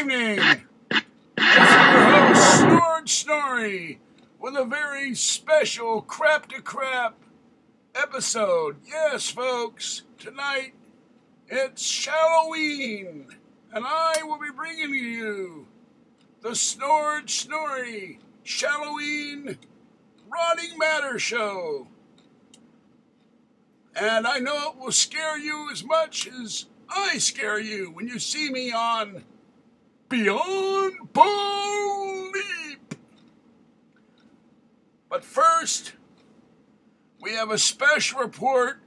evening. This is your host, Noory, with a very special Crap to Crap episode. Yes, folks, tonight it's Shalloween, and I will be bringing you the Noory Shalloween Rotting Matter show. And I know it will scare you as much as I scare you when you see me on Beyond Belief. But first, we have a special report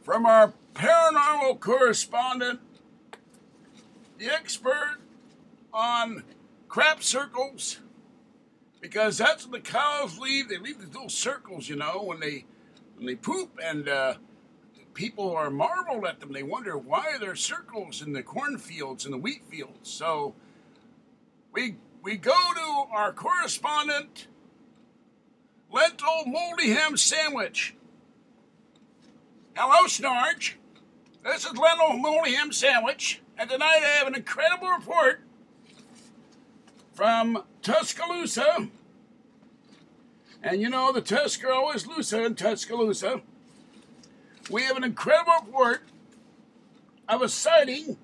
from our paranormal correspondent, the expert on crap circles, because that's what the cows leave. They leave these little circles, you know, when they poop, and people are marveled at them. They wonder why there are circles in the cornfields and the wheat fields. So we go to our correspondent, Lentil Moldy Ham Sandwich. Hello, Norge. This is Lentil Moldy Ham Sandwich, and tonight I have an incredible report from Tuscaloosa. And you know, the Tusks are always looser in Tuscaloosa. We have an incredible report of a sighting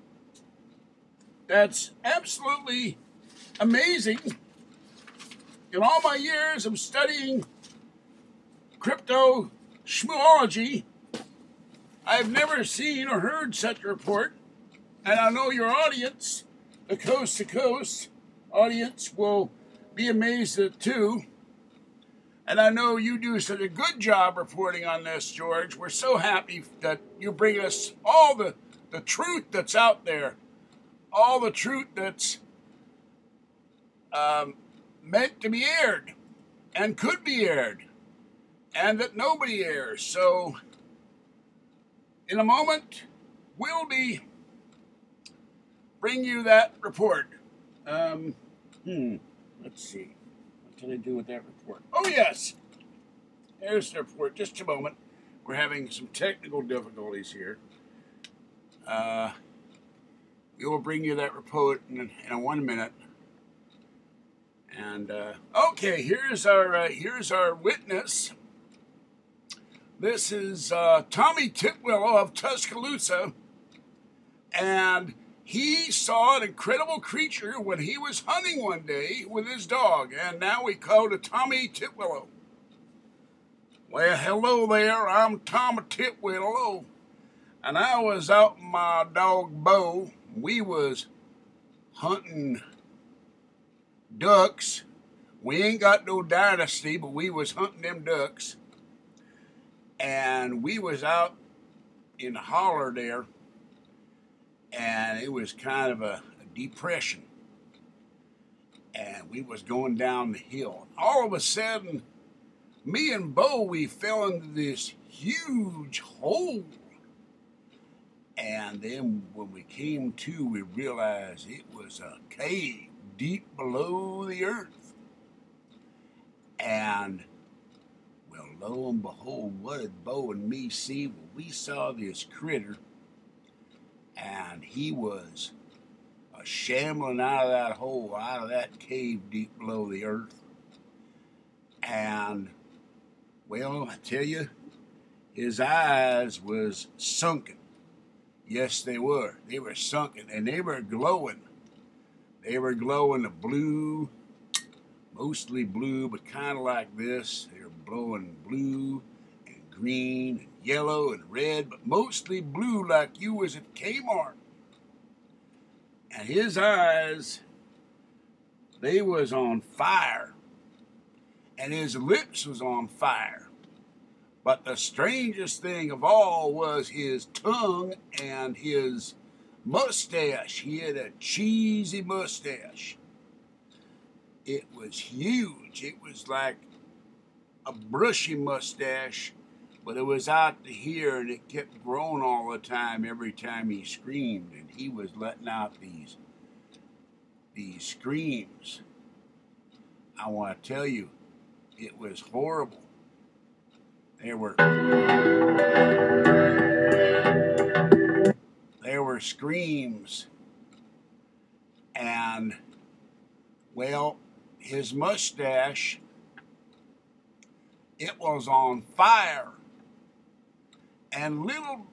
that's absolutely amazing. In all my years of studying crypto schmoology, I've never seen or heard such a report. And I know your audience, the coast to coast audience, will be amazed at it too. And I know you do such a good job reporting on this, George. We're so happy that you bring us all the truth that's out there, all the truth that's meant to be aired and could be aired, and that nobody airs. So in a moment, we'll be bring you that report. Let's see. What can I do with that report? Oh, yes. There's the report. Just a moment. We're having some technical difficulties here. We will bring you that report in 1 minute. And okay, here's our witness. This is Tommy Titwillow of Tuscaloosa, and he saw an incredible creature when he was hunting one day with his dog, and now we call to Tommy Titwillow. Well, hello there, I'm Tommy Titwillow, and I was out with my dog Bo. We was hunting ducks. We ain't got no dynasty, but we was hunting them ducks. And we was out in the holler there, and it was kind of a depression. And we was going down the hill. All of a sudden, me and Bo, we fell into this huge hole. And then when we came to, we realized it was a cave deep below the earth. And, well, lo and behold, what did Bo and me see? Well, we saw this critter, and he was shambling out of that hole, out of that cave deep below the earth. And, well, I tell you, his eyes was sunken. Yes, they were. They were sunken, and they were glowing. They were glowing a blue, mostly blue, but kind of like this. They were glowing blue and green and yellow and red, but mostly blue like you was at Kmart. And his eyes, they was on fire. And his lips was on fire. But the strangest thing of all was his tongue and his mustache. He had a cheesy mustache. It was huge. It was like a brushy mustache, but it was out to here, and it kept growing all the time every time he screamed, and he was letting out these screams. I want to tell you, it was horrible. There were screams And, well, his mustache, it was on fire. And little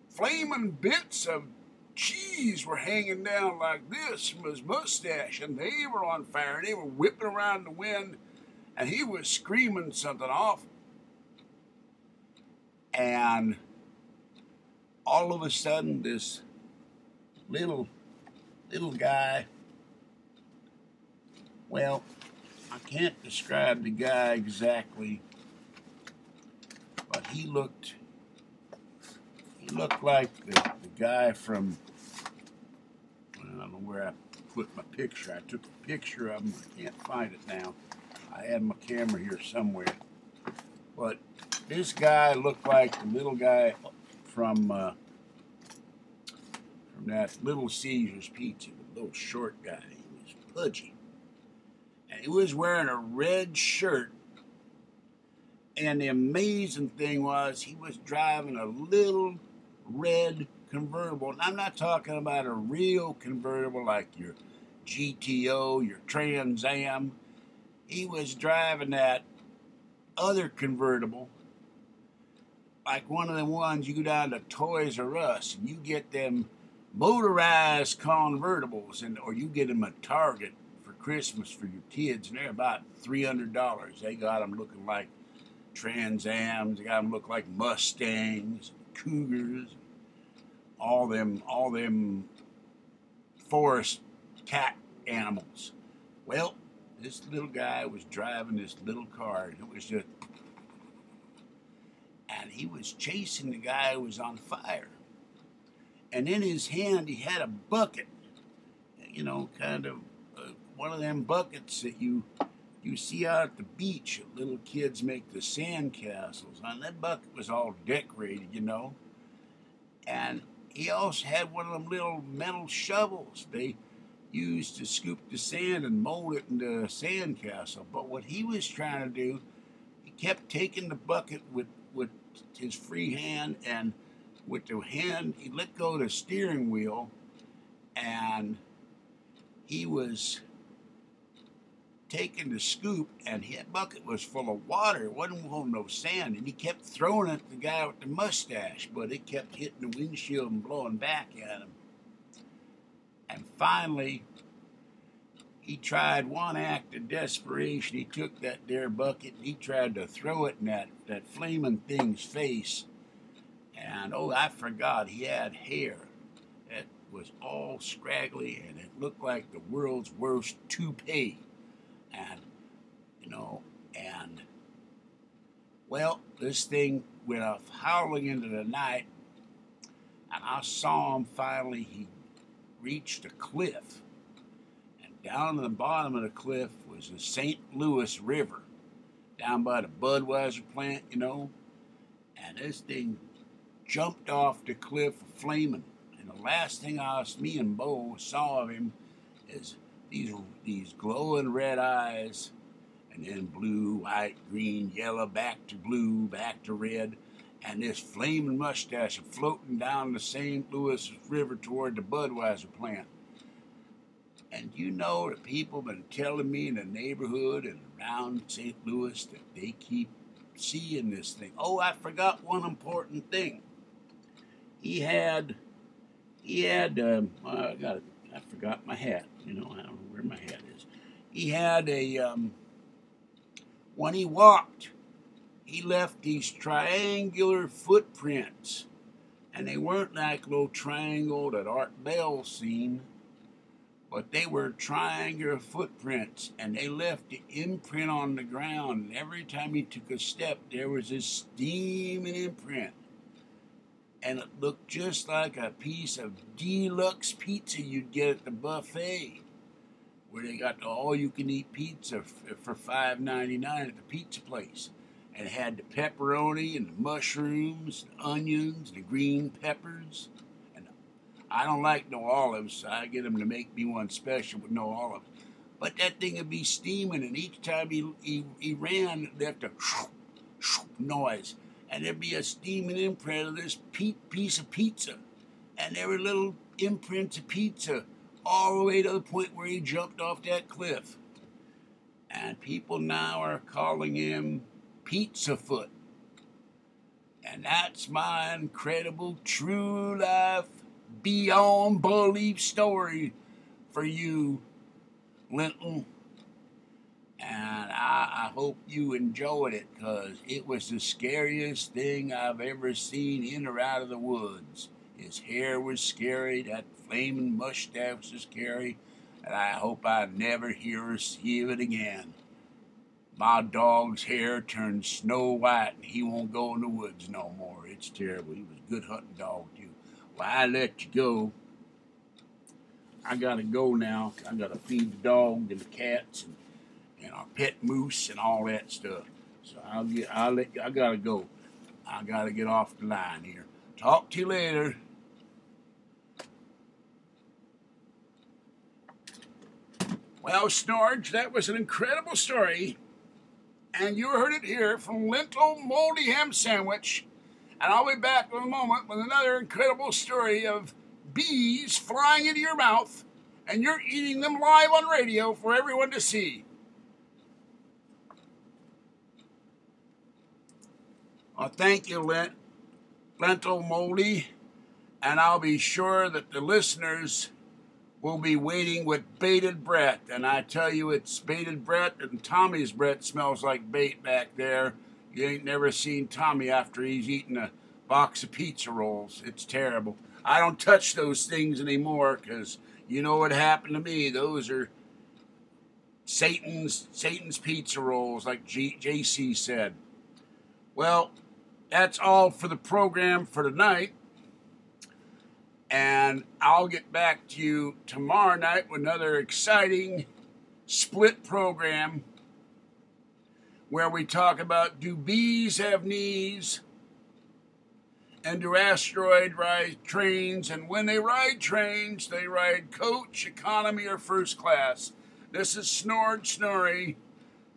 flaming bits of cheese were hanging down like this from his mustache, and they were on fire, and they were whipping around the wind, and he was screaming something awful. And all of a sudden, this little guy, well, I can't describe the guy exactly, but he looked like the guy from, I don't know where I put my picture. I took a picture of him. I can't find it now. I had my camera here somewhere. But this guy looked like the little guy from that Little Caesars Pizza, the little short guy. He was pudgy. And he was wearing a red shirt. And the amazing thing was he was driving a little red convertible. And I'm not talking about a real convertible like your GTO, your Trans Am. He was driving that other convertible, like one of the ones you go down to Toys R Us and you get them motorized convertibles, or you get them at Target for Christmas for your kids, and they're about $300. They got them looking like Trans Ams, they got them look like Mustangs, Cougars, all them forest cat animals. Well, this little guy was driving this little car, and it was just, and he was chasing the guy who was on fire. And in his hand, he had a bucket, you know, kind of one of them buckets that you see out at the beach that little kids make the sand castles on. That bucket was all decorated, you know. And he also had one of them little metal shovels they used to scoop the sand and mold it into a sand castle. But what he was trying to do, he kept taking the bucket with his free hand, and with the hand, he let go of the steering wheel, and he was taking the scoop, and that bucket was full of water. It wasn't full of no sand, and he kept throwing it at the guy with the mustache, but it kept hitting the windshield and blowing back at him. And finally, he tried one act of desperation. He took that there bucket and he tried to throw it in that flaming thing's face. And, oh, I forgot, he had hair that was all scraggly, and it looked like the world's worst toupee. And, you know, and, well, this thing went off howling into the night, and I saw him finally. He reached a cliff, and down at the bottom of the cliff was the St. Louis River, down by the Budweiser plant, you know, and this thing jumped off the cliff flaming. And the last thing me and Bo saw of him is these glowing red eyes, and then blue, white, green, yellow, back to blue, back to red, and this flaming mustache floating down the St. Louis River toward the Budweiser plant. And you know that people have been telling me in the neighborhood and around St. Louis that they keep seeing this thing. Oh, I forgot one important thing. I forgot my hat. You know, I don't know where my hat is. He had when he walked, he left these triangular footprints. And they weren't like little triangle that Art Bell seen, but they were triangular footprints, and they left the imprint on the ground. And every time he took a step, there was this steaming imprint. And it looked just like a piece of deluxe pizza you'd get at the buffet, where they got the all-you-can-eat pizza for $5.99 at the pizza place. And it had the pepperoni and the mushrooms, the onions, the green peppers. And I don't like no olives, so I get them to make me one special with no olives. But that thing would be steaming, and each time he ran, it left a noise. And there'd be a steaming imprint of this piece of pizza. And there were little imprints of pizza all the way to the point where he jumped off that cliff. And people now are calling him Pizza Foot. And that's my incredible, true life, beyond belief story for you, Lentil. And I hope you enjoyed it, because it was the scariest thing I've ever seen in or out of the woods. His hair was scary, that flaming mustache was scary, and I hope I never hear or see it again. My dog's hair turned snow white, and he won't go in the woods no more. It's terrible. He was a good hunting dog, too. Well, I let you go. I gotta go now. I gotta feed the dog and the cats and our pet moose and all that stuff. So I gotta go. I gotta get off the line here. Talk to you later. Well, Snorge, that was an incredible story. And you heard it here from Lentil Moldy Ham Sandwich. And I'll be back in a moment with another incredible story of bees flying into your mouth, and you're eating them live on radio for everyone to see. Well, thank you, Lentil Moldy. And I'll be sure that the listeners will be waiting with bated breath. And I tell you, it's bated breath, and Tommy's breath smells like bait back there. You ain't never seen Tommy after he's eaten a box of pizza rolls. It's terrible. I don't touch those things anymore, because you know what happened to me. Those are Satan's pizza rolls, like JC said. Well, that's all for the program for tonight. And I'll get back to you tomorrow night with another exciting split program where we talk about, do bees have knees? And do asteroids ride trains? And when they ride trains, they ride coach, economy, or first class. This is Noory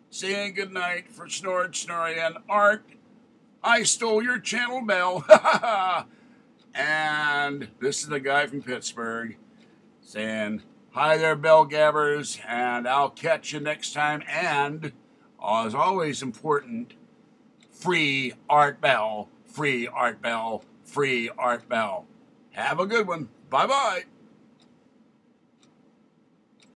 saying goodnight for Snorri and Art. I stole your channel bell. And this is the guy from Pittsburgh saying, hi there, bell gabbers, and I'll catch you next time. And, as always important, free Art Bell, free Art Bell, free Art Bell. Have a good one. Bye-bye.